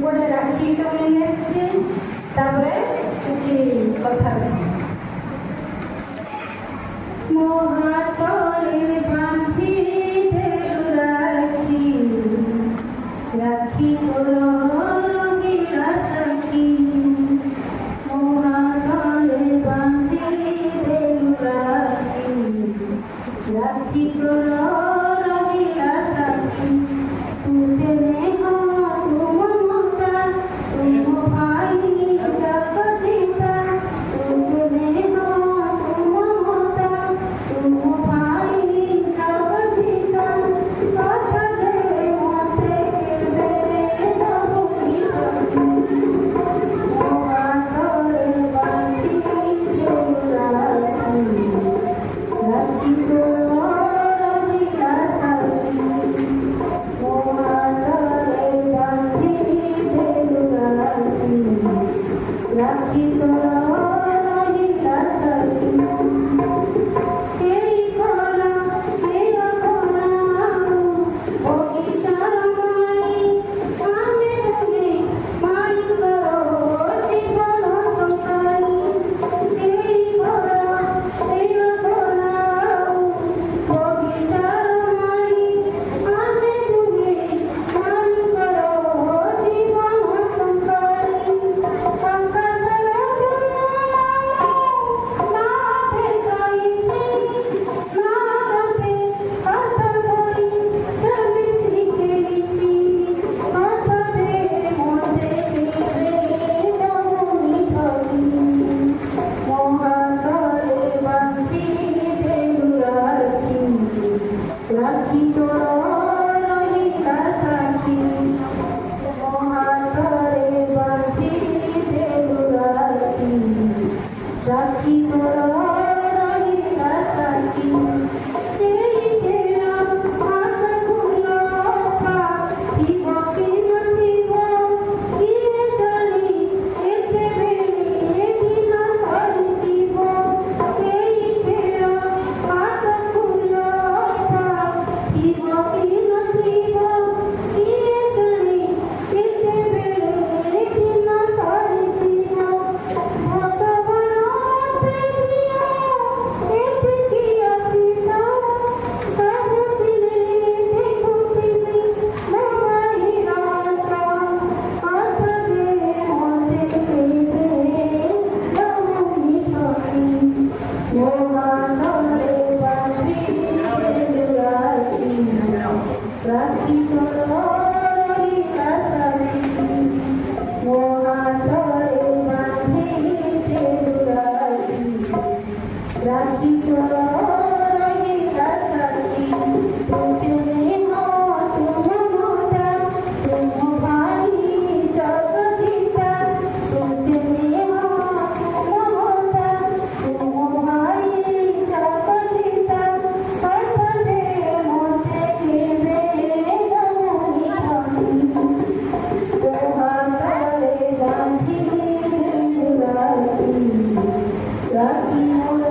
गोटे राखी किसी कथा मो हाथरे बांधी देलु राखी तोर रंगीला सखी मो हाथरे बांधी देलु राखी तोर रंगीला सखी तू से नेहा तू ममता तू मो भाई जगदीता तू से नेहा तू ममता तू मो भाई जगदीता कथा दे मोते दे नबुनी मो हाथरे बांधी देलु राखी तोर रंगीला सखी मो हाथरे बांधी देलु राखी तोर रंगीला सखी तेरी कोला तेरा कोला बगीचार माली आमे तुमे माली करो जीवन संतानी तेरी कोला तेरा कोला बगीचार माली आमे तुमे माली करो जीवन संतानी आकाशर राखी तोर रंगीला सखी मो हाथरे बांधी देलु राखी तोर रंगीला सखी तेरी तेरा हाथ खुलो थिब कि नथिब किए जानी एते बेले दिन सरिजिब तेरी तेरा हाथ खुलो थिब कि नथिब किए जानी एते बेले दिन सरिजिब भगवान प्रेमिया एतिकी आशीष सबुदिने देखुथिबि मो भाईर आशा हाथ दे मोते दे नबुनी सखी मो हाथरे बांधी देलु राखी तोर रंगीला सखी मो हाथरे बांधी देलु राखी तोर रंगीला सखी तू से नेहा तू ममता तू मो भाई जगदीता तू से नेहा तू ममता तू मो भाई जगदीता कथा दे मोते दे नबुनी सखी मो हाथरे बांधी देलु राखी तोर